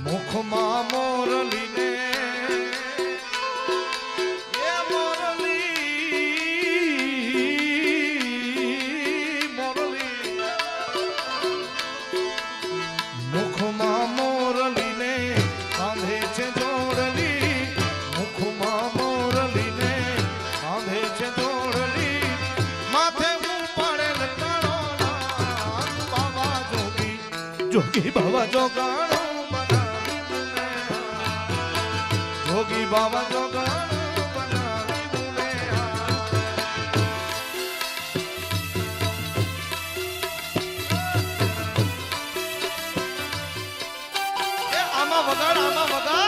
મુખમાં મોરલીને એ મોરલી મુખમાં મોરલીને કાંધે છે જોડલી મુખમાં મોરલીને કાંધે છે જોડલી માથે ઉપાડેલ કાળો નાગ બાબા જોગી બાબા જોગાણો જોગી બાબા જોગાણો બનાવી મુને આમાં વગાડ